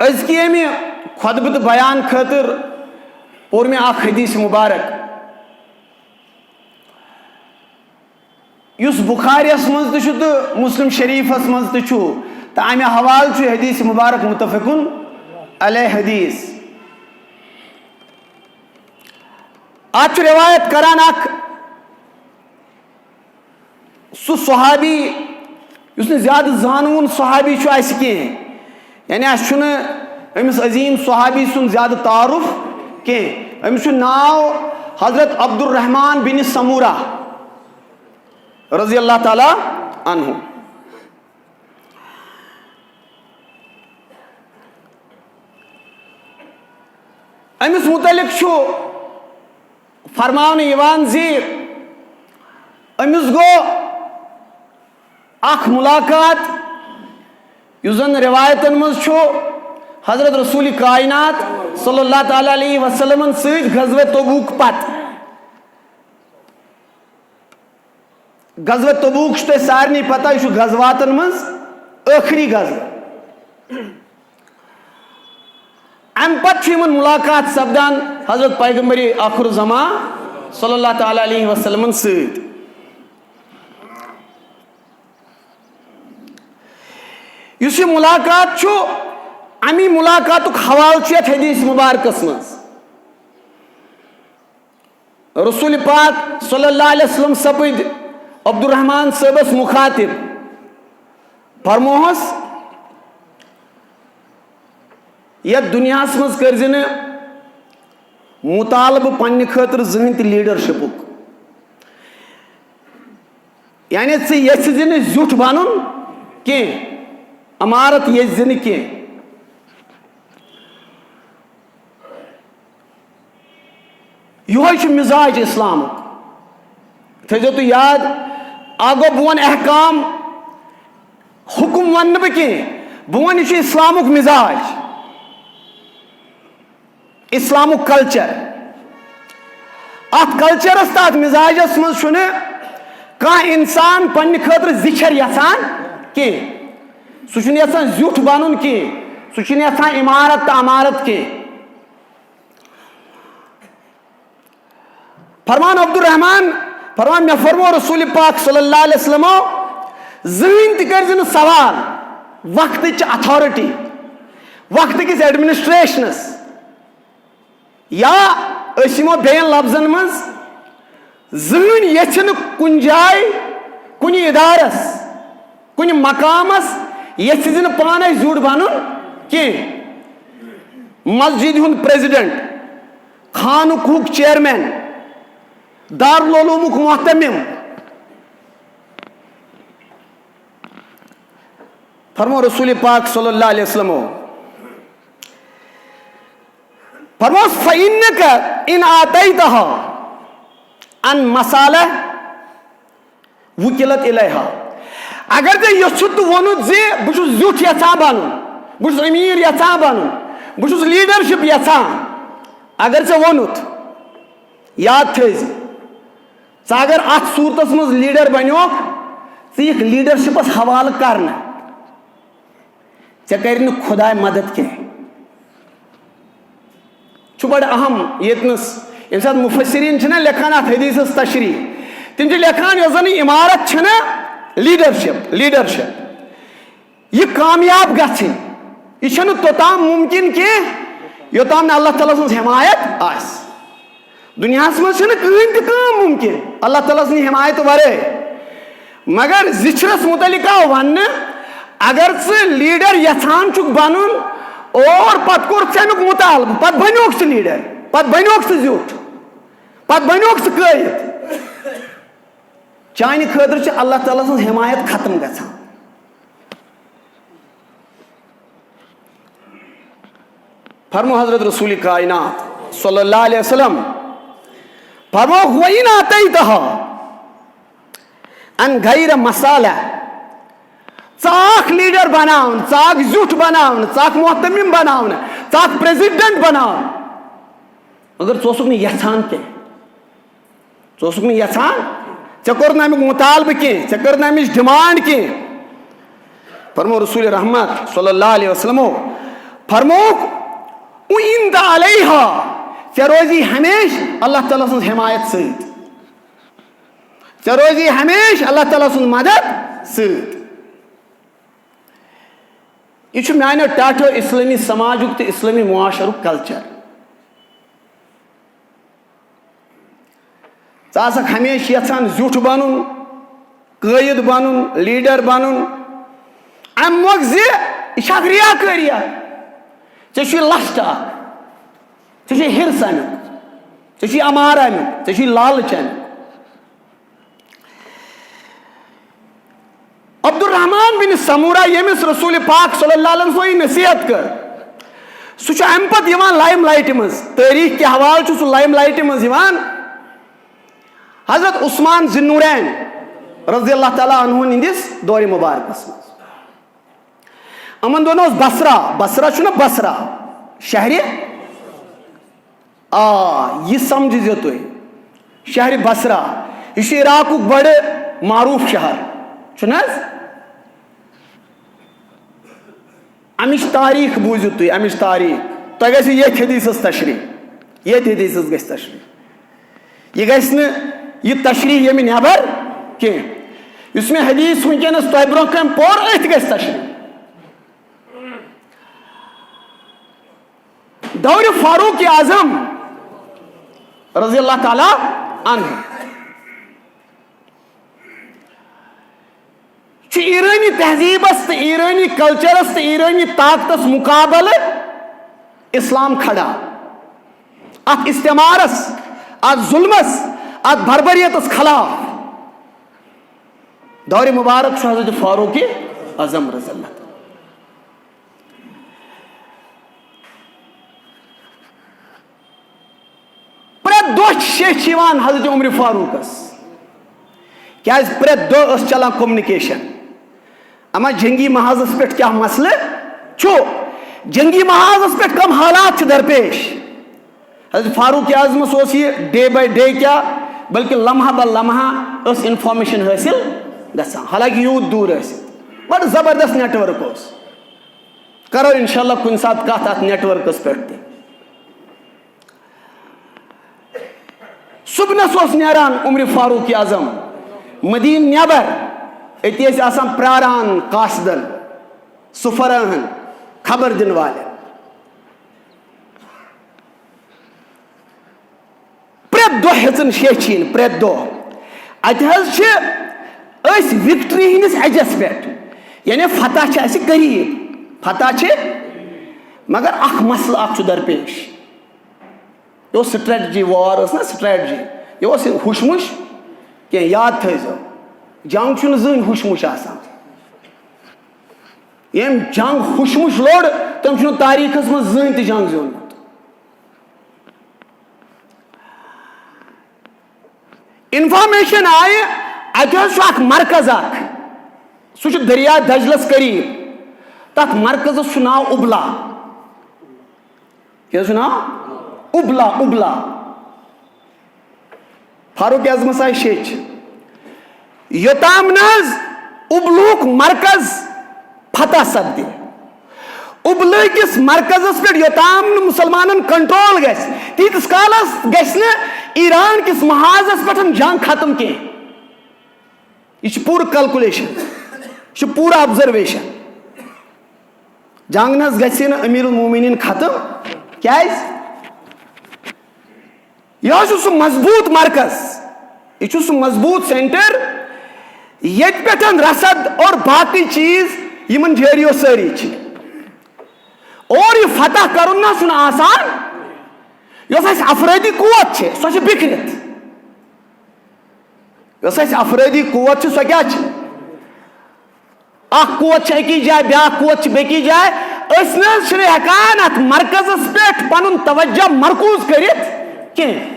أزكي أمي خطبة بيان خاطر پور میں اخ حدیث مبارک یس بخاریس مز تو مسلم شریفس مز تو امہ حوالہ چھ حدیث مبارک متفقن علیہ حدیث ات روایت کران اخ سہ صحابی اس نے زیادہ زانون صحابی اس کی یعنی اس امس عظیم صحابی سن زیادہ تعارف کی امس ناو حضرت عبد الرحمن بن سمورہ رضی اللہ تعالی عنہ. امس متعلق فرمان یوان زی امس گو اخ ملاقات یزن روایتن مز حضرت رسول کائنات صلی اللہ تعالی علیہ وسلم سید غزوہ تبوک پت غزوہ تبوک تہ سارنی پتہ یہ غزواتن مز آخری غزوہ ام پتہ ملاقات سپدان حضرت پیغمبر آخر زمان صلی اللہ تعالی علیہ وسلم سید. اس ملاقات امی ملاقات حوالہ حدیث مبارکس مز رسول پاک صلی اللہ علیہ وسلم سپد عبد الرحمن صاحبس مخاطب فرموہس یت دنیا مز کرزِ مطالبہ پنہ خاطر زہن تہ لیڈرشپک یعنی ژٕ زیٹھ بنن کی امارت یزن کی یہ مزاج اسلام تھو تو یاد آگو بون احکام حکم ون بہ کی بون یہ اسلامک مزاج اسلامک کلچر ات کلچرس تات مزاجس مز کان انسان پنہ خاطر زچھر یژھان کی سہ یژھان زیٹھ بنن کی سہ یژھان عمارت تو امارت کی. فرمان عبد الرحمن فرمان میں فرمو رسول پاک صلی اللہ علیہ وسلم زہن تہ کرز سوال وقت اتھارٹی وقت کس ایڈمنسٹریشنس یا اسمو بین لفظن مز زہن یچھن کن جائے کن ادارس کن مقامس یچھ پانے زیوٹ بنن کی مسجد ہند پریزیڈنٹ خانک چیئرمین دارالعلومک محتمم فرمو رسول پاک صلی اللہ علیہ وسلم فرمو فَإِنَّكَ إِنْ آتَيْتَهَا عَنْ مَسَالَةٍ وُكِلَتْ إِلَيْهَا اگر تے یژھت ونت زی بہ چھس زیٹھ یژھان بنن بہ چھس امیر یژھان بنن بہ چھس لیڈرشپ یژھان اگر ژے ونت یاد تھز ژٕ اگر ات صورتس مز لیڈر بنیوک ژٕ یِکھ لیڈرشپس حوالہ کرنہ ژے کر نہٕ خداے مدد کینٛہہ چھُ بڑٕ اہم ییٚتنس ییٚمہِ ساتہٕ مفسرین چھِنہ لیکھان اتھ حدیثس تشریح تم چھِ لیکھان یۄس زن عمارت چھنہ لیڈرشپ یہ کامیاب گژھِ یہ چھنہٕ توتام ممکن کینٛہہ یوتام نہٕ اللہ تعالیٰ سٕنٛز حمایت آسہِ دنیاہس مز چھنہٕ کٕہٕنۍ تہِ کٲم ممکن اللہ تعالیٰ سٕنٛدِ حمایت ورٲے مگر زِچھرس متعلق آو وننہٕ اگر ژٕ لیڈر یژھان چھُکھ بنُن اور پتہٕ کوٚرُکھ ژےٚ امیُک مطالبہٕ پتہٕ بنیوکھ ژٕ لیڈر پتہٕ بنیوکھ ژٕ زیُٹھ پتہٕ بنیوکھ ژٕ قٲیِد چانہِ خٲطرٕ چھِ اللہ تعالیٰ سٕنٛز حمایت ختم گژھان. فرمو حضرت رسول کائنات صلی اللہ علیہ وسلم فرمو وَإِنْ آتَيْتَهَا عَنْ غَيْرَ مَسَالَةٍ ژاک لیڈر بناون ژاک زیٹھ بناون ژاک محتمم بناون ژاک پریزیڈنٹ بناون مگر ژٕ اوسُکھ نہٕ یژھان کینٛہہ ژٕ اوسُکھ نہٕ یژھان ژےٚ کوٚر نہٕ امیُک مطالبہٕ کینٛہہ ژےٚ کٔر نہٕ امِچ ڈِمانڈ کینٛہہ فرمو رسول رحمت صلی اللہ علیہ وسلم فرموک اِنْدَ عَلَيْهَا ژےٚ روزی ہمیش اللہ تعالیٰ سٕنٛز حمایت سۭتۍ ژےٚ روزی ہمیش اللہ تعالیٰ سُنٛد مدد سۭتۍ یہ چھُ میانیو ٹاٹھو اسلٲمی سماجُک تہٕ اسلٲمی معاشرُک کلچر ژٕ آسکھ ہمیشہِ یژھان زیُٹھ بنُن قٲیِد بنُن لیٖڈر بنُن اَمہِ مۄکھ زِ یہِ چھِ اکھ ریاکٲری اکھ ژےٚ چھُے لشٹ اکھ ژےٚ چھُے ہِرس امیُک ژےٚ چھُے امار امیُک ژےٚ چھُے لالچ امیُک عبدالرحمان بن سمورہ ییٚمِس رسول پاک صلی اللہ علیہ وسلم یہِ نصیحت کٔر سُہ چھُ امہِ پتہٕ یِوان لایِم لایٹہِ منٛز تٲریٖخ کہِ حوالہٕ چھُ سُہ لایِم لایٹہِ منٛز یِوان حضرت عثمان ذِالنورین رضی اللہ تعالیٰ عنہُن ہٕنٛدِس دورِ مُبارکس منٛز یِمن دۄہن اوس بصرا بصرا چھُنہ بصرا شہرِ یہِ سمجھزیو تُہۍ شہرِ بصرا یہِ چھُ عراقُک بڑٕ معروٗف شہر چھُنہٕ حظ امِچ تاریٖخ بوٗزِو تُہۍ امِچ تاریٖخ تۄہہِ گژھِو ییٚتھۍ حدیٖثس تشریح ییٚتھۍ حدیٖثس گژھِ تشریح یہِ گژھِ نہٕ یہِ تشریح ییٚمہِ نٮ۪بر کینٛہہ یُس مےٚ حدیٖث وٕنکیٚنس تۄہہِ برونٛہہ کَنہِ پوٚر أتھۍ گژھِ تشریح دورِ فاروق اعظم رضی اللہ تعالیٰ عنہ چھُ ایرانی تہذیبس تہٕ ایرانی کلچرس تہٕ ایرانی طاقتس مقابلہٕ اسلام کھڑا اتھ استعمارس اتھ ظلمس اتھ بربریتس خلاف دورِ مبارک چھُ حضرت فاروق اعظم رضی اللہ تعالیٰ پرٛٮ۪تھ دۄہ شیٚچھ یِوان حضرت عمر فاروقس کیازِ پرٛٮ۪تھ دۄہ ٲس چلان کوٚمنِکیشن اما جنگی محاذس پٮ۪ٹھ کیٛاہ مسلہٕ چھُ جنگی محاذس پٮ۪ٹھ کم حالات چھِ درپیش حضرت فاروق اعظمس اوس یہِ ڈے باے ڈے کیٛاہ بلکہِ لمحہ بہ لمحہ ٲس انفارمیشن حٲصِل گژھان حالانکہِ یوٗت دوٗر ٲسِتھ بڑٕ زبردست نیٹ ؤرک اوس کرو انشاء اللہ کُنہِ ساتہٕ کتھ اتھ نیٹ ؤرکس پٮ۪ٹھ تہِ صبحنس اوس نیران عمر فاروق اعظم مدیٖنہٕ نٮ۪بر أتی ٲسۍ آسان پیاران قاصدن سفراہن خبر دِنہٕ والٮ۪ن پرٛٮ۪تھ دۄہ ہیژن شیٚچھ یِنۍ پرٛٮ۪تھ دۄہ اتہِ حظ چھِ أسۍ وکٹری ہٕنٛدِس ایجس پٮ۪ٹھ یعنی فتح چھِ اسہِ قریٖب فتح چھِ مگر اکھ مسلہٕ اکھ چھُ درپیش یہ اوس سٹریٹجی وار ٲس نا سٹریٹجی یہ اوس ہُش مُش کینٛہہ یاد تھٲیزیو جنگ چھُنہٕ زٕہٕنۍ ہُش مُش آسان ییٚمۍ جنگ ہُش مُش لوٚڑ تٔمۍ چھُنہٕ تاریٖخس منٛز زٕہٕنۍ تہِ جنگ زیوٗنمُت انفارمیشن آیہِ اتہِ حظ چھُ اکھ مرکز اکھ سُہ چھُ دریا دجلس قریٖب تتھ مرکزس چھُ ناو اُبلا کیٛاہ حظ چھُ ناو اُبلا اُبلا فاروق اعظمس آیہِ شیٚچھ یوٚتام نہٕ حظ اُبلُک مرکز فتح سپدِ اُبلہٕ کِس مرکزس پٮ۪ٹھ یوٚتام نہٕ مُسلمانن کنٹرول گژھِ تیٖتِس کالس گژھِ نہٕ ایران کِس محاذس پٮ۪ٹھ جنگ ختم کینٛہہ یہ چھِ پوٗرٕ کلکولیشن یہ چھِ پوٗرٕ آبزرویشن جنگ نہ حظ گژھِ نہٕ امیر المومنیٖن ختم کیازِ یہ حظ چھُ سُہ مضبوٗط مرکز یہ چھُ سُہ مضبوٗط سینٹر ییٚتہِ پٮ۪ٹھ رسد اور باقٕے چیٖز یِمن جٲریو سٲری چھِ اور یہ فتح کرُن نہ چھُنہٕ آسان یۄس اَسہِ افرٲدی قوت چھِ سۄ چھِ بِکھرِتھ یۄس اَسہِ افرٲدی قوت چھِ سۄ کیٛاہ چھِ اکھ قوت چھِ أکِس جایہِ بیٛاکھ قوت چھِ بیٚکِس جایہِ أسۍ نہ حظ چھِنہٕ ہٮ۪کان اتھ مرکزس پٮ۪ٹھ پنُن توجہ مرکوٗز کٔرِتھ کینٛہہ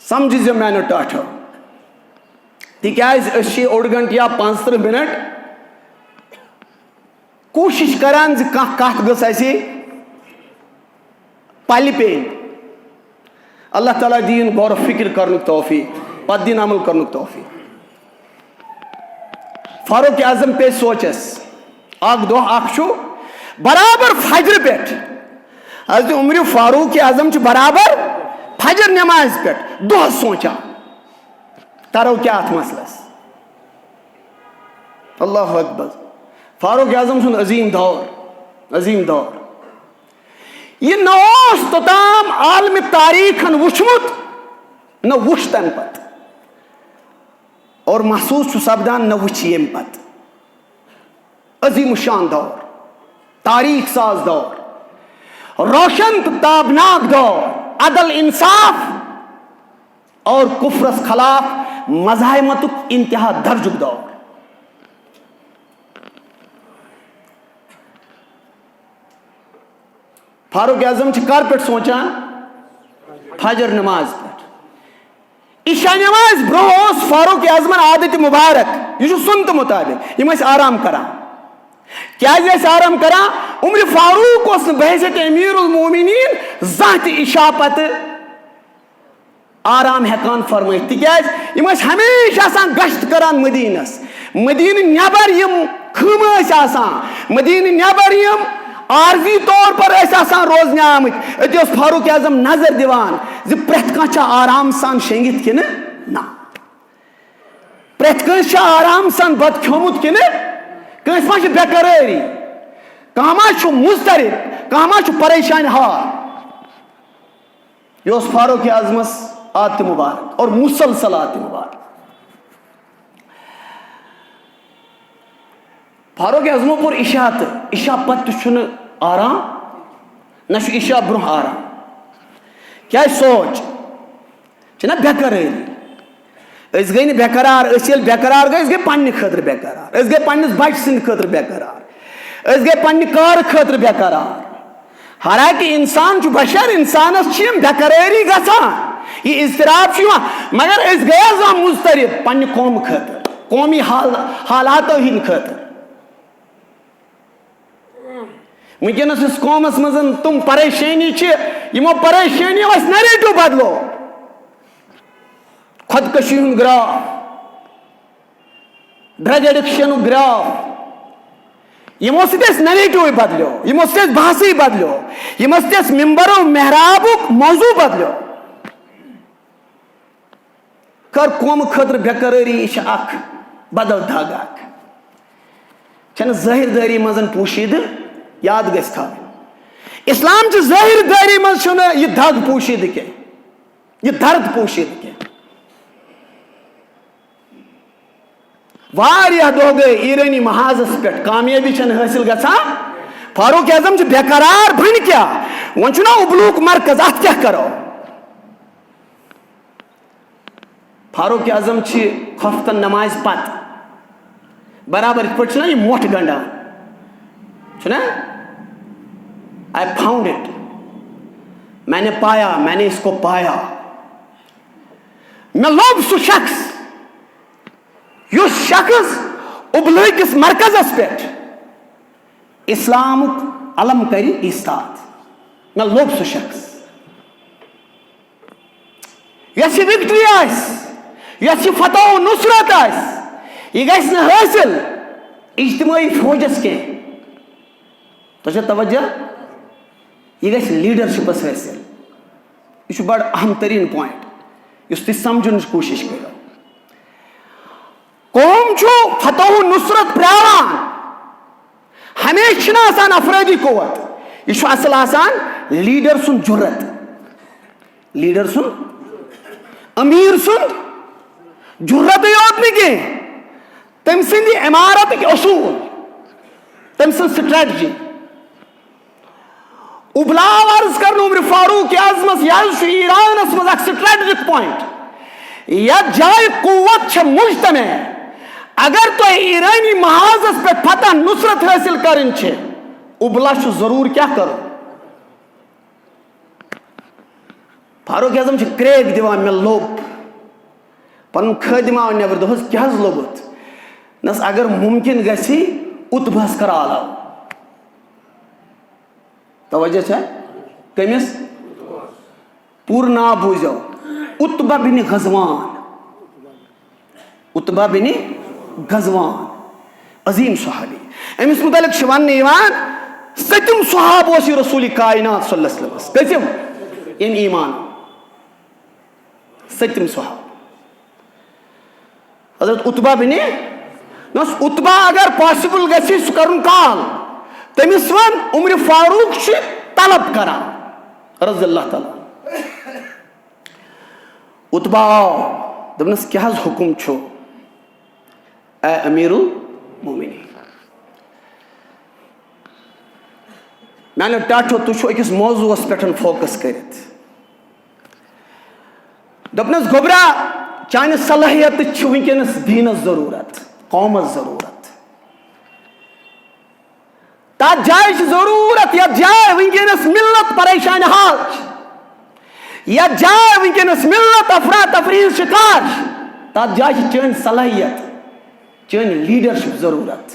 سمجھزیو میانیو ٹاٹھو تِکیازِ أسۍ چھِ اوٚڑ گنٹہٕ یا 35 منٹ کوٗشِش کران زِ کانٛہہ کتھ گٔژھ اَسہِ پلہِ پیٚنۍ اللہ تعالیٰ دِیِن غور و فِکر کرنُک توفیٖق پتہٕ دِیِن عمل کرنُک توفیٖق فاروق اعظم پہ سوچس اخ دہ اخ برابر فجر پہ حضرت عمر فاروق اعظم برابر فجر نماز پہ دہ سوچا کرو کیا ات مسلس. اللہ اکبر. فاروق اعظم سن عظیم دور یہ نوس توتام عالم تاریخن وچھمت نہ وچھ تم پت اور محسوس سپدان نہ وچھ یم پت. عظیم شان دور, تاریخ ساز دور, روشن تابناک دور, عدل انصاف اور کفرس خلاف مزاحمت انتہا درجک دور. فاروق اعظم کر پہ سوچان فجر نماز پہ. عشاء نماز برو فاروق اعظم عادت مبارک یہ سنت مطابق یم آرام کران. کیازِ آرام کران؟ عمر فاروق اس بحیثیت امیر المومنین زانت عشاء پتہ آرام ہیکان فرمائت تکیاز یم ہمیشہ آسان گشت کران مدینس. مدینہ نیبر یم خم آسان, مدینہ نیبر یم عارضی طور پر آسان روزنے آمت. اتہ فاروق اعظم نظر دیوان زِ پرٛٮ۪تھ کانٛہہ چھا آرام سان شینگت کنہ نا, پرٛٮ۪تھ کٲنٛسہِ چھا آرام سان بت کھیومت کنہ, کٲنٛسہِ ما چھِ بے قرٲری, کانٛہہ ما چھُ مضطرب, کانٛہہ ما چھُ پریشان حال. یہ اوس فاروق اعظمس عادت مبارک اور مسلسل عادت مبارک. فاروق اعظمو پور عشاء تو عشاء پتہ چھُنہ آرام نہ چھُ عشاء برونٛہہ آرام. کیا سوچ چھنا بے قراری. اس گئی نہ بے قرار, اس یل بے قرار گئی اس گئی پنہ خاطر بے قرار, اس گئی پنس بچ سند خاطر بے قرار, اس گئی پنہ کار خاطر بے قرار. حالانکہ انسان چھُ بشر, انسانس چھ بے قراری گژھان, یہ اضطراب چھُ یوان, مگر اس گیا زانٛہہ مضطرب پنہ قوم خاطر, قومی حالاتو ہند خاطر. ونکس اس قومس مزن تم پریشانی یمو پریشانی اس نیریٹو بدلو. خودکشی ہند گراف, ڈرگ ایڈکشن گراف, یمو سس نیریٹو بدلو, یمو سس بحثی بدلو, یمو سس ممبر و محرابک موضوع بدلو. کر قوم خاطر بے قراری یہ اخ بدل دھاگ اخ چھنہ ظاہر داری مزن پوشید یاد گژھِ تھاوٕنۍ. اسلام چہ ظاہر داری مز چھُنہ یہ دھگ پوشید کی, یہ درد پوشید کی. واریاہ دۄہ گٔے ایرانی محاذس پٮ۪ٹھ کامیٲبی چھنہ حٲصِل گژھان. فاروق اعظم چھ بے قرار بن کیا وۄنۍ چھُنہ اُبلوک مرکز اتھ کیٛاہ کرو. فاروق اعظم چھ خفتن نماز پتہ برابر یِتھ پٲٹھۍ چھُنہ یہِ مۄٹھ گنڈان چھُنہ, I found it, میں نے پایا, میں نے اس کو پایا. میں لوب سو شخص یس شخص ابلکس مرکزس پہ اسلامک علم کری ایستاد. میں لوب سو شخص یس یہ وکٹری آس, یس یہ فتح و نصرت آس, یہ گژھِ نہٕ حٲصِل اجتماعی فوجس کی. تو توجہ, یہ گژھِ لیڈرشپس حٲصِل. یہ بڑا اہم ترین پوائنٹ اس تھی سمجھن کوشش کرو. قوم چھو فتح و نصرت پراران, ہمیشہ چھنہ آسان افرادی قوت, یہ اصل آسان لیڈر سن جرت, لیڈر سن امیر سن جرت یوت نہ کی, تم سندی عمارت اصول, تم سن سٹریٹجی. ابلاو عرض کرنا عمر فاروق اعظمس یہ ایرانس مز اک سٹریٹجک پوائنٹ, یتھ جائے قوت چھ مجتمع, اگر تو ایرانی محاذس پہ فتح نصرت حاصل کرن چھ ابلا چھ ضرور کیا کرو. فاروق اعظم چھ کریک دیوان میں لوب پن خادم آو نیبر دہس کیا لوبت نس اگر ممکن گسی اتبہس کر آلاو. توجہ ہے کمس پور نام بوزو, اتبہ بن غزوان, اتبہ بن غزوان. عظیم صحابی. أمس متعلق چھُ وننہٕ یِوان سٔتِم صحاب اوس یہِ رسول کائنات صلی اللہ علیہ وسلم. کٔژِم؟ ییٚمۍ ایمان. سٔتِم صحاب. حضرت عتبہ بن عتبہ اگر پاسبل گژھِ سُہ کرُن کال تٔمِس وَن عمر فاروق چھُ طلب کران رضی اللہ تعالیٰ. عتبہ آو دوٚپنَس کیٛاہ حظ حُکُم چھُ اے أمیٖر المومنیٖن. میانیو ٹاٹھو تُہۍ چھُو أکِس موضوٗعس پٮ۪ٹھ فوکس کٔرِتھ. دوٚپنَس گوٚبرا چانہِ صلٲحیتٕچ چھِ وٕنکیٚنس دیٖنس ضروٗرت قومس ضروٗرت. تتھ جایہِ چھِ ضروٗرت یتھ جایہِ وٕنکیٚنس ملت پریشانہِ حال چھِ, یتھ جایہِ وٕنکیٚنس ملت افراتفری ہٕنٛز شکار چھِ, تتھ جایہِ چھِ چٲنۍ صلٲحیت چٲنۍ لیٖڈرشپ ضروٗرت.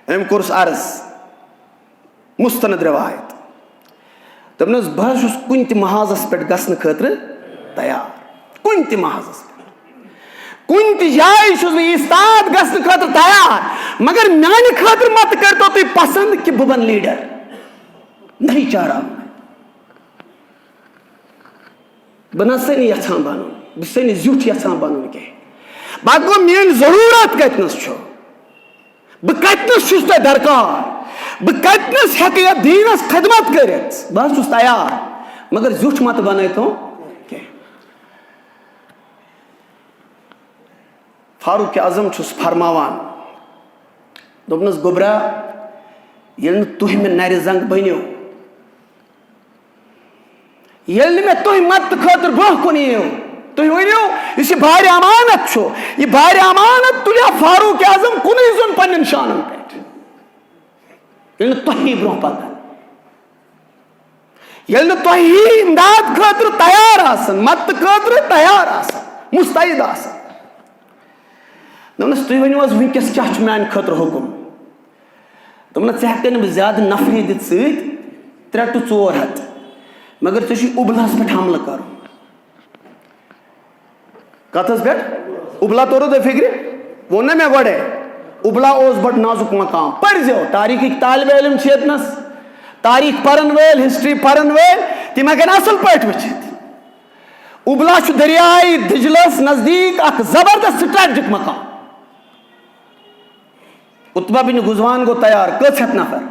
أمۍ کوٚرُس عرض مستند روایت. دوٚپنَس بہٕ حظ چھُس کُنہِ تہِ محاذس پٮ۪ٹھ گژھنہٕ خٲطرٕ تیار. کُنہِ تہِ محاذس پٮ۪ٹھ کُنہِ تہِ جایہِ چھُس بہٕ ایستاد گژھنہٕ خٲطرٕ تیار, مگر میانہِ خٲطرٕ مت کٔرتو تُہۍ پسنٛد کہِ بہٕ بنہٕ لیٖڈر. نہیں چاہ رہا ہوں, بہٕ نہ سا نہٕ یژھان بنُن, بہٕ چھُس نہٕ زیُٹھ یژھان بنُن کینٛہہ. پتہٕ گوٚو میٲنۍ ضروٗرت کتنس چھُ, بہٕ کتنس چھُس تۄہہِ درکار, بہٕ کتنس ہٮ۪کہٕ یتھ دیٖنس خدمت کٔرِتھ, بہٕ حظ چھُس تیار, مگر زیُٹھ مت بنٲیتو کینٛہہ. فاروق اعظم چھُس فرماوان دوٚپنَس گوٚبرا ییٚلہِ نہٕ تُہۍ مےٚ نرِ زنٛگ بٔنِو, ییٚلہِ نہٕ مےٚ تُہۍ مدتہٕ خٲطرٕ برونٛہہ کُن یِیِو, تُہۍ ؤنِو یُس یہِ بارِ امانت چھُ, یہِ بارِ امانت تُلیا فاروق اعظم کُنُے زوٚن پننٮ۪ن شانن پٮ۪ٹھ. ییٚلہِ نہٕ تۄہی برونٛہہ پکان, ییٚلہِ نہٕ تۄہی امداد خٲطرٕ تیار آسان, مدتہٕ خٲطرٕ تیار آسان, مستعد آسان. دوٚپنَس تُہۍ ؤنِو حظ وٕنکٮ۪س کیٛاہ چھُ میانہِ خٲطرٕ حُکُم. دوٚپنَس ژےٚ ہٮ۪کَے نہٕ بہٕ زیادٕ نفری دِتھ سۭتۍ 300 to 400, مگر ژےٚ چھُے اُبلہس پٮ۪ٹھ حملہٕ کرُن. کتھس پٮ۪ٹھ؟ اُبلا توٚرُو تۄہہِ فِکرِ؟ ووٚن نا مےٚ گۄڈے اُبلا اوس بڑٕ نازُک مقام. پٔرزیو, تاریٖخٕکۍ طالبہِ علم چھِ ییٚتنس, تاریٖخ پرن وٲلۍ, ہسٹری پرن وٲلۍ, تِم ہٮ۪کن اصل پٲٹھۍ وٕچھِتھ. اُبلا چھُ دریاے دجلس نزدیٖک اکھ زبردست سٹریٹجک مقام. عتبہ بن غزوان گوٚو تیار. کٔژ ہَتھ نفر؟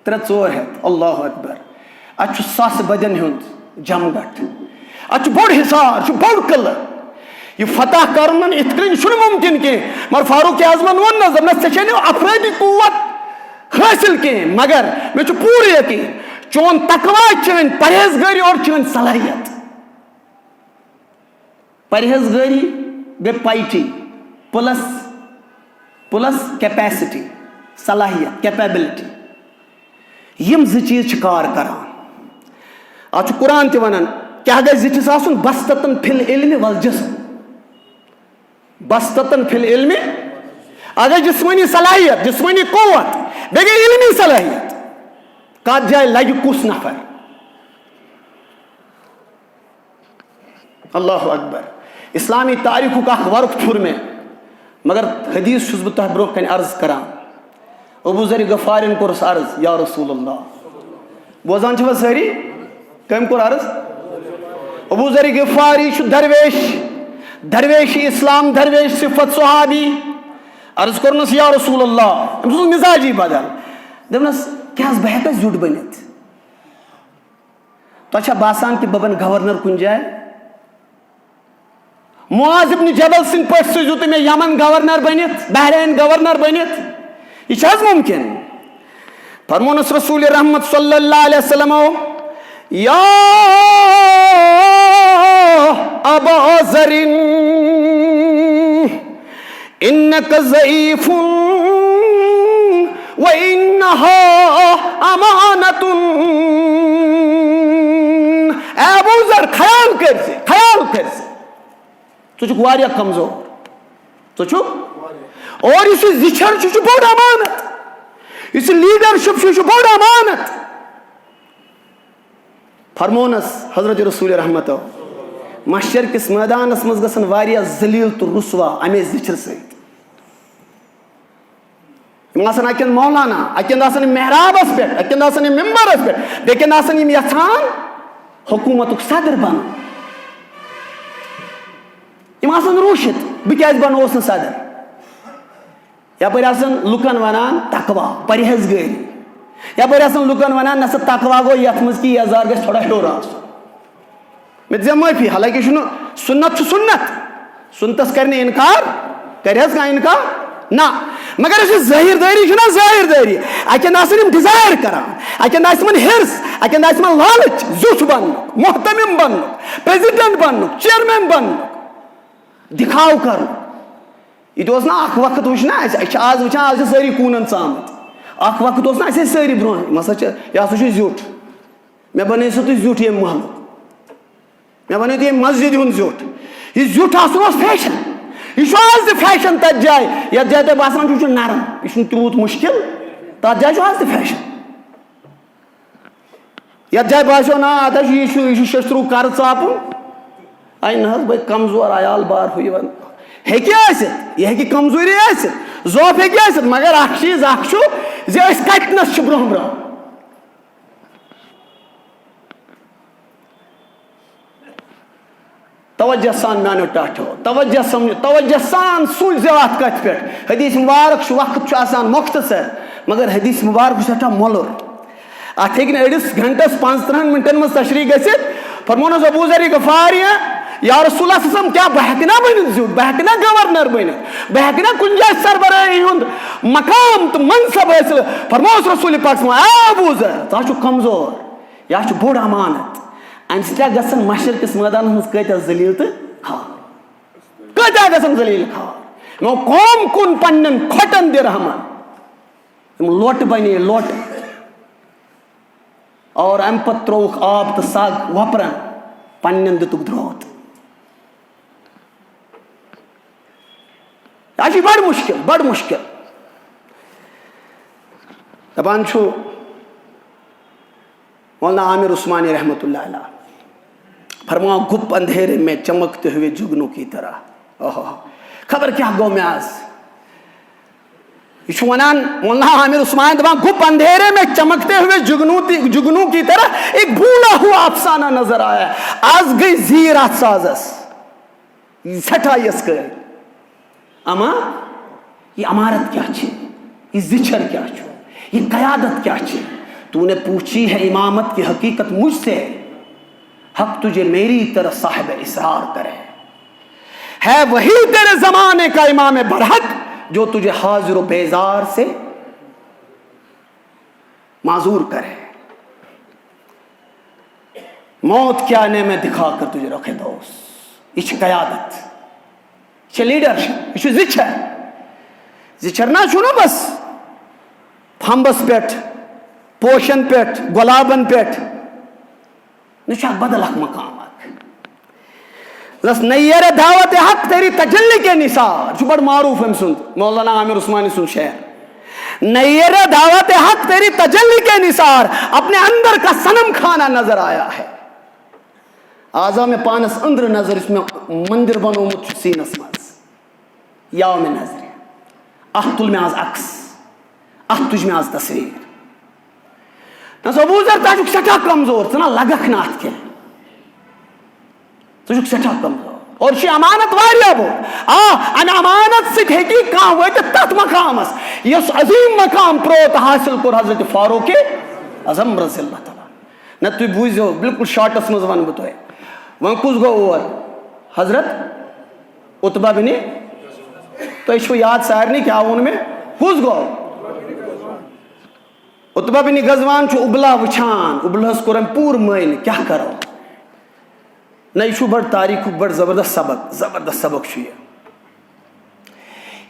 300-400. اللہ اکبر. اتہِ چھُ ساسہٕ بدٮ۪ن ہُنٛد جمگٹ, اتہِ چھُ بوٚڑ حصار, چھُ بوٚڑ قلعہٕ. یہ فتح کرن اتھ کن چھُنہٕ ممکن کینٛہہ, مگر فاروق اعظمن ووٚن نظر نہ ژےٚ چھے نہٕ افرٲدی قوت حٲصِل کینٛہہ, مگر مےٚ چھُ پوٗرٕ یقیٖن چون تقوا, چٲنۍ پرہیزگٲری اور چٲنۍ صلٲحیت. پرہیزگٲری گٔے پایٹی پلس کیپیسٹی, صلاحیت کیپیبلٹی, یِم زٕ چیٖز چھِ کار کران. اتھ چھُ قرآن تہِ ونان کیٛاہ گژھِ زِٹھِس آسُن, بستتن فِل علمِ والجسم. بستتن فِل علمِ, اگر جسمٲنی صلاحیت, جسمٲنی قوت, بیٚیہِ گٔے علمی صلٲحیت, کتھ جایہِ لگہِ کُس نفر. اللہ اکبر. اسلامی تاریخُک اکھ ورُق پھیوٚر مےٚ, مگر حدیث چھُس بہٕ تۄہہِ برونٛہہ کنہِ عرض کران. ابو ذر غفارین کوٚرُس عرض یا رسول اللہ. بوزان چھِوا سٲری؟ کٔمۍ کوٚر عرض؟ ابو ذر غفاری چھُ درویش, درویش اسلام, درویش صفت صحابی. عرض کوٚرنَس یا رسول اللہ, أمِس اوس مِزاجی بدل. دوٚپنَس کیٛاہ حظ بہٕ ہٮ۪کا زیُٹھ بٔنِتھ؟ تۄہہِ چھا باسان کہِ بہٕ بنہٕ گورنر کُنہِ جایہِ؟ معاذ ابن جبل سٕنٛدۍ پٲٹھۍ سوٗزِو تُہۍ مےٚ یمن گورنر بٔنِتھ, بحرین گورنر بٔنِتھ, یہِ چھا حظ ممکن؟ فرمونَس رسول رحمت صلی اللہ علیہ وسلمو یا ابا ذر انک ضعیف وانہا امانۃ. اے ابو ذر خیال کٔرۍ زِ, خیال کٔرۍ زِ, ژٕ چھُکھ واریاہ کمزور, ژٕ چھُکھ, اور یُس یہِ زِچھر چھُ, یہِ چھُ بوٚڑ امانت, یُس یہِ لیٖڈرشپ چھُ, یہِ چھُ بوٚڑ امانت. فرمونس حضرت رسول رحمتو محشر کِس مٲدانس منٛز گژھن واریاہ ذلیٖل تہٕ رسوا امے زِچھرٕ سۭتۍ. یم آسن اکن مولانا, اکن آسن محرابس پہ, اکن آسن ممبرس پہ, بیکن آسن یم یژھان حکومتک صدر بن, یم آسن روشت بہ کیاز بنوس نہ صدر. یپٲرۍ آسن لُکن ونان تقوا پرہیزگٲری, یپٲرۍ آسن لُکن ونان نسا تقوا گوٚو یتھ منٛز کہ یزار گژھِ تھوڑا ہیوٚر آسُن. مےٚ دِژ معٲفی, حالانکہ چھُنہٕ سُنت چھُ سُنت, سُنتس کرِ نہٕ اِنکار, کرِ حظ کانٛہہ اِنکار نہ, مگر یُس یہِ ظٲہِر دٲری چھُنہ ظٲہِر دٲری, اَتٮ۪ن آسن یِم ڈِزایر کران, اَتٮ۪ن آسہِ یِمن ہِرس, اَتٮ۪ن آسہِ یِمن لالٕچ زیُٹھ بننُک, محتمِم بننُک, پریزِڈنٹ بننُک, چیئرمین بننُک, دِکھاو کرُن. یہ اوس نا اکھ وقت وٕچھ نا اَسہِ چھِ آز وٕچھان آز چھِ سٲری کوٗنن ژامٕتۍ. اکھ وقت اوس نا اَسہِ ٲسۍ سٲری برونٛہہ, یِم ہسا چھِ یہِ ہسا چھُ زیُٹھ, مےٚ بنٲیِو سا تُہۍ زیُٹھ ییٚمہِ محلُک, مےٚ بنٲیِو تُہۍ ییٚمہِ مسجِد ہُنٛد زیُٹھ. یہِ زیُٹھ آسُن اوس فیشن, یہ آز تہِ فیشن تتھ جایہِ یتھ جایہِ تۄہہِ باسان چھُ یہِ چھُ نرم, یہِ چھُنہٕ تیوٗت مُشکِل, تتھ جایہِ چھُ آز تہِ فیشن. یتھ جایہِ باسیو نا اتھ حظ یہِ چھُ شٔشتروٗ کرٕ ژاپُن, اے نہ حظ بھائی کمزور عیال بار ہُہ یہِ ہیٚکہِ ٲسِتھ, یہِ ہیٚکہِ کمزوٗری ٲسِتھ, ضعف ہیٚکہِ ٲسِتھ, مگر اکھ چیٖز اکھ چھُ زِ أسۍ کتنس چھِ برونٛہہ برونٛہہ. توجہ سان میانیو ٹاٹھو, توجہ سمجھو, توجہ سان سوٗنٛچزیو اتھ کتھِ پٮ۪ٹھ. حدیث مبارک چھُ وقت چھُ آسان مۄختصر, مگر حدیث مبارک چھُ سٮ۪ٹھاہ مۄلُر. اتھ ہیٚکہِ نہٕ أڑِس گھنٹس 15 منٹن منٛز تشریح گٔژھِتھ. فرمونس ابو ذر غفاری یا رسول اللہ صلی اللہ علیہ وسلم کیا بہٕ ہیٚکہٕ نا بٔنِتھ زیُٹھ, بہٕ ہیٚکہٕ نا گورنر بٔنِتھ, بہٕ ہیٚکہٕ نا کُنہِ جایہِ سربرٲہی ہُنٛد مقام تہٕ منصب حٲصِل. فرمووُس رسول پاک صلی اللہ علیہ وسلم, اے ابو ذر ژٕ حظ چھُکھ کمزور, یہِ حظ چھُ بوٚڑ امانت, امہِ سۭتۍ کیٛاہ گژھن مشرقس میدانس منٛز کۭتیاہ ذلیٖل تہٕ خوار, کۭتیاہ گژھن ذلیٖل خوار. یِمو قوم کُن پننٮ۪ن کھۄٹن دِ رحمان, یِم لوٹہٕ بنے لوٹہٕ, اور امہِ پتہٕ ترٛووُکھ آب تہٕ سگ وۄپرن, پننٮ۪ن دِتُکھ درٛوت. یہ چھُ بڑٕ مُشکِل, بڑٕ مُشکِل. دپان چھُ مولانا عامر عثمانی رحمۃ اللہ علیہ, فرماؤ گپ اندھیرے میں چمکتے ہوئے جگنوں کی طرح. خبر کیا گو میں آز, یہ چھُ ونان مولانا عامر عثمانی دپان گپ اندھیرے میں چمکتے ہوئے جگنوں کی طرح ایک بھولا ہوا افسانہ نظر آیا. آز گئی زیر اتھ سازس, سٹھا یس کر, اما یہ امارت کیا چھے, یہ زچھر کیا چھو, یہ قیادت کیا چھے. تو نے پوچھی ہے امامت کی حقیقت مجھ سے, حق تجھے میری طرح صاحب اسرار کرے. ہے وہی تیرے زمانے کا امام برحق جو تجھے حاضر و بیزار سے معذور کرے. موت کیا نے میں دکھا کر تجھے رکھے دوست. یہ قیادت, یہ لیڈرشپ, یہ زچھر. زچھر نہ چھو نا بس پھمبس پیٹھ, پوشن پیٹھ, گلابن پیٹھ, نہ چھو بدل اخ مقام اخ. بس نیر دعوت حق تیری تجلی کے نثار, جو بڑا معروف ہم سن مولانا عامر عثمانی سن شعر. نیر دعوت حق تیری تجلی کے نثار, اپنے اندر کا صنم کھانا نظر آیا ہے. آزا میں پانس اندر نظر, اس میں مندر بنومت سینس مز, یاو میں نظر, اخ تل میں آز عکس, اخ تجھ میں آز تصویر. نہ ابو ذر تہ چھُکھ سٮ۪ٹھاہ کمزور, ژٕ نا لگکھ نہٕ اتھ کینٛہہ, ژٕ چھُکھ سٮ۪ٹھاہ کمزور. اور چھِ امانت واریاہ بوٚڑ. امہِ امانت سۭتۍ ہیٚکہِ کانٛہہ وٲتِتھ تتھ مقامس یُس عظیٖم مقام پرٛو تہٕ حٲصِل کوٚر حضرت فاروق اعظم رضی اللہ تعالیٰ. نہ تُہۍ بوٗزِو بالکل شاٹس منٛز ونہٕ بہٕ تۄہہِ. وۄنۍ کُس گوٚو اور؟ حضرت عتبہ بن, تۄہہِ چھُو یاد سارنٕے کیٛاہ ووٚن مےٚ, کُس گوٚو؟ عتبہ بن غزوان چھُ اُبلا وٕچھان, اُبلہس کوٚر أمۍ پوٗرٕ مٲنۍ, کیٛاہ کرو. نہ یہ چھُ بڑٕ تاریخُک بڑٕ زبردست سبق, زبردست سبق چھُ یہِ.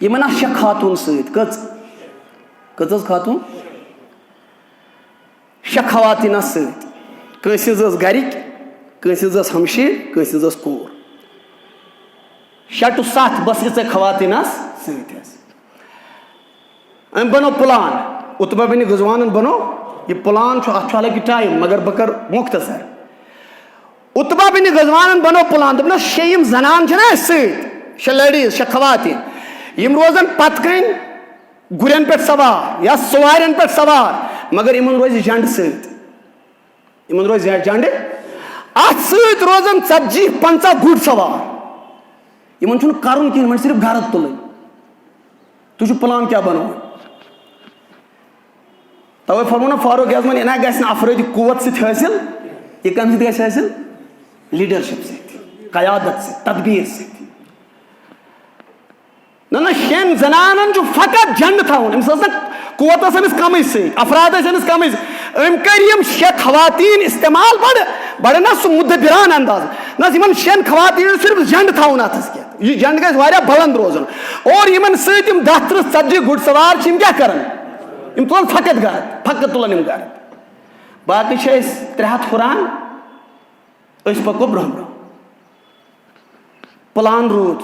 یِمن آسہٕ 6 خاتوٗن سۭتۍ. کٔژ حظ خاتوٗن؟ 6 خواتیٖن آسہٕ سۭتۍ. کٲنٛسہِ ہٕنٛز ٲس گرِکۍ, کٲنٛسہِ ہٕنٛز ٲس ہمشیر, کٲنٛسہِ ہٕنٛز ٲس کوٗر. 6 to 7 بس ییٖژاہ خواتیٖن آسہٕ سۭتۍ حظ. أمۍ بنوو پلان, عتبہ بن غزوانن بنوو یہِ پلان چھُ, اتھ چھُ حالانکہِ ٹایم مگر بہٕ کرٕ مختصر. عتبہ بن غزوانن بنوو پلان, دوٚپنس 6 زنان چھِ نا اَسہِ سۭتۍ, 6 لیڈیٖز, 6 خواتیٖن, یِم روزن پتہٕ کَنۍ گرین پہ سوار یا سوارن پہ سوار مگر یمن روز جنڈ ست یمن روز جنڈ ات ست روزن 40-50 گُر سوار یمن چھُنہٕ کرُن کینٛہہ یمن صرف گرد تُلٕنۍ تُہۍ چھُو پلان کیٛاہ بنومُت توے فرمو نا فاروق اعظمن یہِ نہ گژھِ نہٕ افرٲدی قوت سۭتۍ حٲصِل یہِ کمہِ سۭتۍ گژھِ حٲصِل لیٖڈرشِپ سۭتۍ قیادت سۭتۍ تدبیٖر سۭتۍ نہ شین زنانن چھُ فقط جنڈ تھاوُن أمِس ٲس نہٕ قوت ٲس أمِس کمٕے سۭتۍ افراد ٲسۍ أمِس کمٕے أمۍ کٔرۍ یِم 6 خواتیٖن استعمال بڑٕ نہ سُہ مُدبِران انداز نہ یِمن 6 خواتیٖن صرف جنڈ تھاوُن اتھس کیٚنٛہہ یہِ جنڈ گژھِ واریاہ بلند روزُن اور یِمن سۭتۍ یِم 10-30-40 گُر سوار چھِ یِم کیٛاہ کران یِم تُلن فقط گرد تُلن یِم گرد باقٕے چھِ أسۍ 3 ہتھ ہُران أسۍ پکو برونٛہہ برونٛہہ پلان روٗد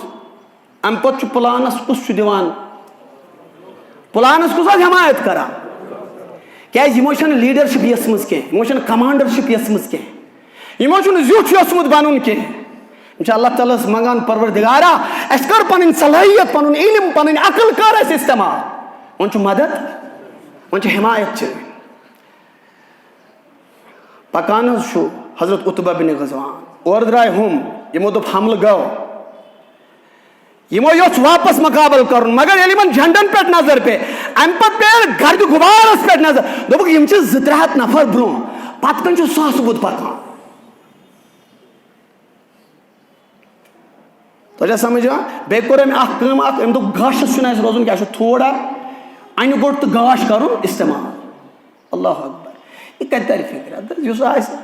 امہِ پتہٕ چھُ پلانس کُس چھُ دِوان پلانس کُس حظ حمایت کران کیازِ یِمو چھنہٕ لیٖڈرشِپ یژھمٕژ کینٛہہ یِمو چھنہٕ کمانڈرشِپ یژھمٕژ کینٛہہ یِمو چھُنہٕ زیُٹھ یوٚژمُت بنُن کینٛہہ یِم چھِ اللہ تعالیٰ ہس منگان پروردگارا اَسہِ کر پنٕنۍ صلٲحیت پنُن علم پنٕنۍ عقل کر اَسہِ استعمال وۄنۍ چھُ مدد وۄنۍ چھِ حمایت چٲنۍ پکان حظ چھُ حضرت عتبہ بن غزوان اورٕ درٛاے ہُم یِمو دوٚپ حملہٕ گوٚو یِمو یوٚژھ واپس مقابل کرُن مگر ییٚلہِ یِمن جنڈن پٮ۪ٹھ نظر پے امہِ پتہٕ پے گردِ غُبارس پٮ۪ٹھ نظر دوٚپُکھ یِم چھِ 200-3 ہتھ نفر برونٛہہ پتہٕ کٔنۍ چھُ ساسہٕ بوٚد پکان تۄہہِ چھا سمجھ یِوان بیٚیہِ کوٚر أمۍ اکھ کٲم اکھ أمۍ دوٚپ گاشس چھُنہٕ اَسہِ روزُن کیٛاہ چھُ تھوڑا انہِ گوٚٹ تہٕ گاش کرُن استعمال اللہ اکبر یہِ کتہِ ترِ فِکرِ یُس آسہِ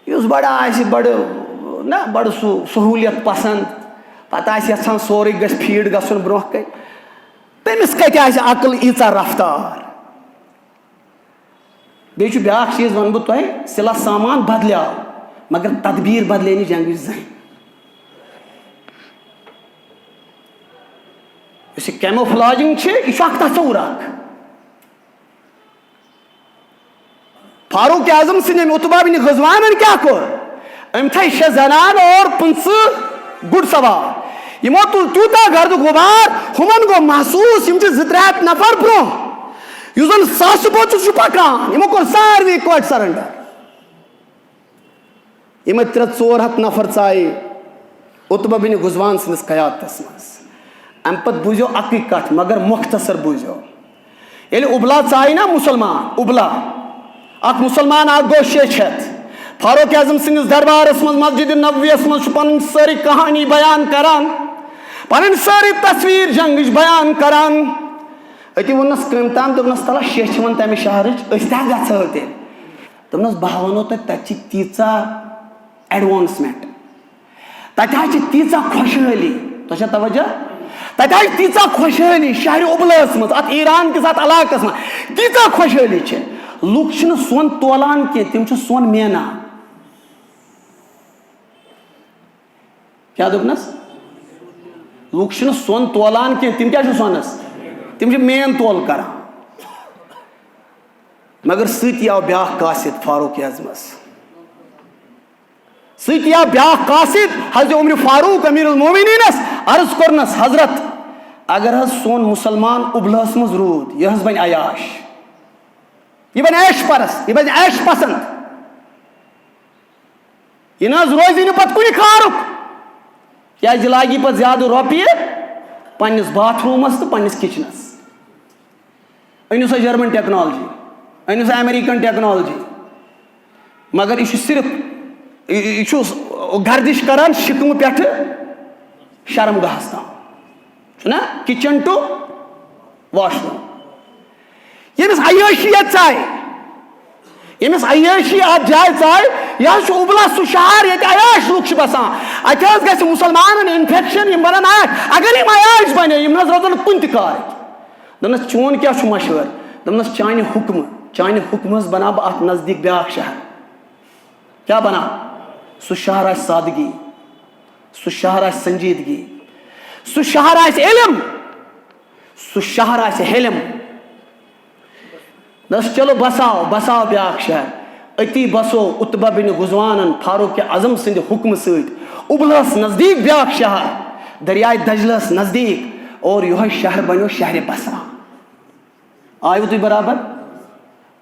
یُس بڑٕ آسہِ بڑٕ نہ بڑٕ سُہ سہوٗلیت پسنٛد پتہٕ آسہِ یژھان سورُے گژھِ فیٖڈ گژھُن برونٛہہ کَنہِ تٔمِس کتہِ آسہِ عقل ییٖژاہ رفتار بیٚیہِ چھُ بیٛاکھ چیٖز وَنہٕ بہٕ تۄہہِ صِلہ سامان بدلیٛاو مگر تدبیٖر بدلے نہٕ جنگٕچ زٕہٕنۍ یُس یہِ کیموفلاجِنگ چھِ یہِ چھُ اکھ تصوُر اکھ فاروق اعظم سٕنٛدۍ عتبہ بن غزوانن کیٛاہ کوٚر أمۍ تھٲے 6 زنان اور 50 گُر سوار یِمو تُل تیوٗتاہ گردٕ غُبار ہُمن گوٚو محسوٗس یِم چھِ 200-3 ہتھ نفر برونٛہہ یُس زن ساسہٕ بوٚد چھُ پکان یِمو کوٚر ساروٕے کوٚٹ سرنڈر یِمے 300-4 ہتھ نفر ژایہِ عتبہ بن غزوان سٕنٛدِس قیادتس منٛز امہِ پتہٕ بوٗزِو اکٕے کتھ مگر مۄختصر بوٗزِو ییٚلہِ اُبلا ژایہِ نا مُسلمان اُبلا اکھ مُسلمان اکھ گوٚو 600 فاروق اعظم سٕنٛدِس دربارس منٛز مسجد نبویس منٛز چھُ پنٕنۍ سٲرٕے کہانی بیان کران پنٕنۍ سٲرٕے تصویٖر جنگٕچ بیان کران أتی ووٚننس کٔمۍ تام دوٚپنس تلا 6 چھِ وۄنۍ تمہِ شہرٕچ أسۍ تہِ گژھو تیٚلہِ دوٚپنس بہٕ ونو تۄہہِ تتہِ چھِ تیٖژاہ ایڈوانسمنٹ تتہِ حظ چھِ تیٖژاہ خۄشحٲلی تۄہہِ چھا توجہ تتہِ حظ چھِ تیٖژاہ خۄشحٲلی شہرِ اُبلس منٛز اتھ ایران کِس اتھ علاقس منٛز تیٖژاہ خۄشحٲلی چھِ لُکھ چھِنہٕ سۄن تولان کینٛہہ تِم چھِ سۄن مینان کیٛاہ دوٚپنس لُکھ چھِنہٕ سۄن تولان کینٛہہ تِم کیٛاہ چھِ سۄنس تِم چھِ مین تولہٕ کران مگر سۭتی آو بیٛاکھ قاصد فاروق اعظمس سۭتی آو بیٛاکھ قاصد حضرت عمر فاروق امیر المومنیٖنس عرض کوٚرنس حضرت اگر حظ سون مُسلمان اُبلس منٛز روٗد یہِ حظ بنہِ عیاش یہِ بنہِ عیش پرست یہِ بنہِ عیش پسنٛد یہِ نہ حظ روزِ نہٕ پتہٕ کُنہِ کارُک کیٛازِ یہِ لاگی پتہٕ زیادٕ رۄپیہِ پننِس باتھ روٗمس تہٕ پننِس کچنس أنِو سا جرمن ٹیکنالجی أنِو سا امیریکن ٹیکنالجی مگر یہِ چھُ صرف یہِ چھُ گردش کران شِکمہٕ پٮ۪ٹھٕ شرمگاہس تام چھُنہ کچن ٹُو واش روٗم ییٚمِس عیٲشی ییٚتہِ ژایہِ ییٚمِس عیٲشی اتھ جایہِ ژایہِ یہِ حظ چھُ اُبلا سُہ شہر ییٚتہِ عیاش لُکھ چھِ بسان اتہِ حظ گژھِ مُسلمانن انفیکشن یِم بنن عیاش اگر یِم عیاش بنے یِم نہ حظ روزن نہٕ کُنہِ تہِ کارٕکۍ دوٚپنس چون کیٛاہ چھُ مشورٕ دوٚپنس چانہِ حُکمہٕ بناو بہٕ اتھ نزدیٖک بیٛاکھ شہر کیٛاہ بناو سُہ شہر آسہِ سادگی سُہ شہر آسہِ سنجیدگی سُہ شہر آسہِ علم سُہ شہر آسہِ حلم دس چلو بساو بیٛاکھ شہر أتی بسو عتبہ بن غزوانن فاروق اعظم سٕنٛدِ حُکمہٕ سۭتۍ اُبلس نزدیٖک بیٛاکھ شہر دریاے دجلس نزدیٖک اور یِہوے شہر بنیو شہرِ بصرا آیو تھی برابر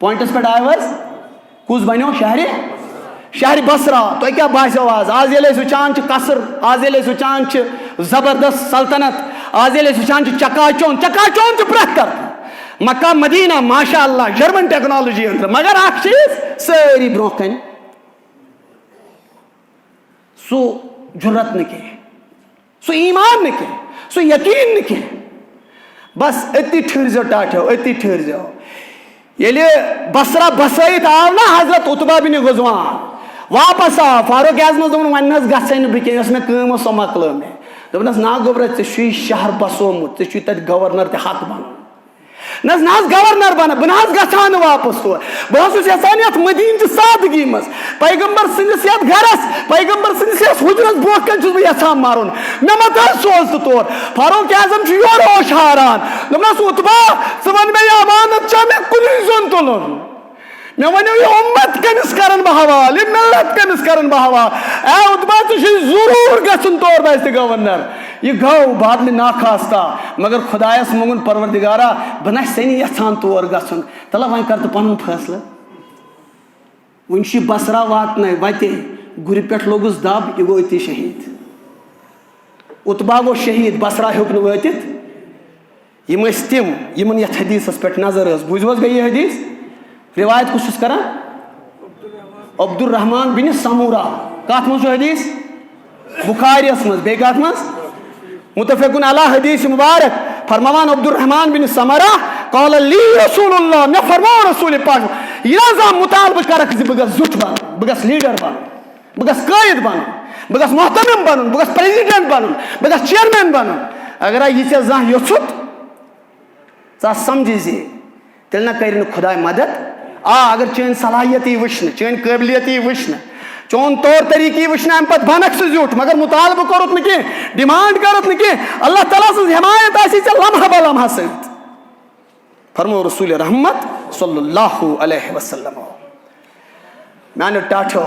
پوائنٹس پہ آیو حظ کس بنو شہر بصرہ تۄہہِ کیٛاہ باسیو آز ییٚلہِ أسۍ وٕچھان چھِ قصر آز ییٚلہِ أسۍ وٕچھان چھِ زبردست سلطنت آز ییٚلہِ أسۍ وٕچھان چھِ چکا چوند چھِ پرٛٮ۪تھ طرفہٕ مکہ مدینہ ماشاء اللہ جرمن ٹیکنالوجی أنٛدرٕ مگر اکھ چیٖز سٲری برونٛہہ کَنہِ سُہ جُرت نہٕ کینٛہہ سُہ ایٖمان نہٕ کینٛہہ سُہ یقیٖن نہٕ کینٛہہ بس أتی ٹھٕہرزیو ٹاٹھیو أتی ٹھٕہرزیو ییٚلہِ بصرہ بسٲیِتھ آو نا حضرت عتبہ بن غزوان واپس آو فاروق اعظمس دوٚپُن وۄنۍ نہ حظ گژھے نہٕ بہٕ کینٛہہ یۄس مےٚ کٲم ٲس سۄ مۄکلٲو مےٚ دوٚپنس نا گوٚبرا ژےٚ چھُے شہر بسومُت ژےٚ چھُے تتہِ گورنر تہِ حق بنُن نہ حظ گورنر بنہٕ بہٕ نہ حظ گژھٕ ہا نہٕ واپس تور بہٕ حظ چھُس یژھان یتھ مدیٖنچہِ سادگی منٛز پیغمبر سٕنٛدِس یتھ گرس پیغمبر سٕنٛدِس یتھ حُجرس برونٛہہ کنہِ چھُس بہٕ یژھان مرُن مےٚ مت حظ سوز ژٕ تور فاروق اعظم چھُ یورٕ اوش ہاران دوٚپنس عتبہ ژٕ وَن مےٚ یہِ امانت چھا مےٚ کُنُے زوٚن تُلُن مےٚ ؤنِو یہِ اُمت کٔمِس کرن بہٕ حوالہٕ یہِ ملت کٔمِس کرن بہٕ حوالہٕ اے عتبہ ژےٚ چھُے ضروٗر گژھُن تور باسہِ تہِ گورنر یہ گو بادل ناخواستہ مگر خدایس مونگن پروردگارا بہ نہ ژےٚ یژھان تور گژھُن تلہ وۄنۍ کر تہٕ پنُن فٲصلہٕ وۄنۍ چھُ بصرہ وتے گُرِ پٮ۪ٹھ لوٚگُس دب یہِ گوٚو أتی شہیٖد عتبہ گوٚو شہیٖد بصرہ ہیوٚک نہٕ وٲتِتھ یِم ٲسۍ تِم یِمن یتھ حدیثس پٮ۪ٹھ نظر ٲس بوٗزِو حظ بیٚیہِ یہِ حدیث روایت کُس چھُس کران عبدالرحمان بن سمورہ کتھ منٛز چھُ حدیث بخاریَس منٛز بیٚیہِ کتھ منٛز متفقن علی حدیث مبارک فرماوان عبدالرحمان بن سمرہ قال لی رسول اللہ مےٚ فرماو رسول پاک یہِ نہ حظ مطالبہٕ کرکھ زِ بہٕ گژھٕ زیُٹھ بنُن بہٕ گژھٕ لیٖڈر بنُن بہٕ گژھٕ قٲیِد بنُن بہٕ گژھٕ محتمم بنُن بہٕ گژھٕ پریزیڈنٹ بنُن بہٕ گژھٕ چیئرمین بنُن اگر یہِ ژےٚ زانٛہہ یوٚژھُتھ ژٕ سمجھِ زِ تیٚلہِ نہ کَرِ نہٕ خۄداے مدد اگر چٲنۍ صلاحیت یی وٕچھنہٕ چٲنۍ قٲبلیت یی وٕچھنہٕ چون طور طریقہٕ یی وٕچھنہٕ اَمہِ پتہٕ بنکھ ژٕ زیُٹھ مگر مطالبہٕ کوٚرُتھ نہٕ کینٛہہ ڈِمانڈ کٔرٕتھ نہٕ کینٛہہ اللہ تعالیٰ سٕنٛز حمایت آسی ژےٚ لمحہ بہ لمحہ سۭتۍ فرمو رسول رحمت صلی اللہ علیہ وسلم میانیو ٹاٹھیو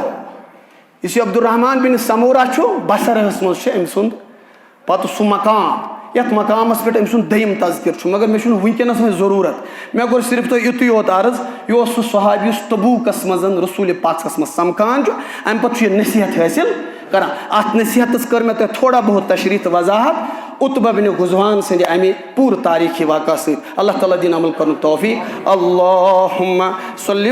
یُس یہِ عبدالرحمان بن سمورہ چھُ بصرہس منٛز چھُ أمۍ سُنٛد پتہٕ سُہ مقام یتھ مقامس پٮ۪ٹھ أمۍ سُنٛد دوٚیِم تذکِر چھُ مگر مےٚ چھُنہٕ وٕنکیٚنس وۄنۍ ضروٗرت مےٚ کوٚر صرف تۄہہِ یُتُے یوت عرض یہِ اوس سُہ صحابی یُس تبوٗکس منٛز رسوٗلِ پاکس منٛز سمکھان چھُ امہِ پتہٕ چھُ یہِ نصیحت حٲصِل کران اتھ نصیحتس کٔر مےٚ تۄہہِ تھوڑا بہت تشریح تہٕ وضاحت عتبہ بن غزوان سٕنٛدِ امہِ پوٗرٕ تاریٖخی واقعہ سۭتۍ اللہ تعالیٰ دِیِن عمل کرنُک توفیٖق اللہُمہ صلی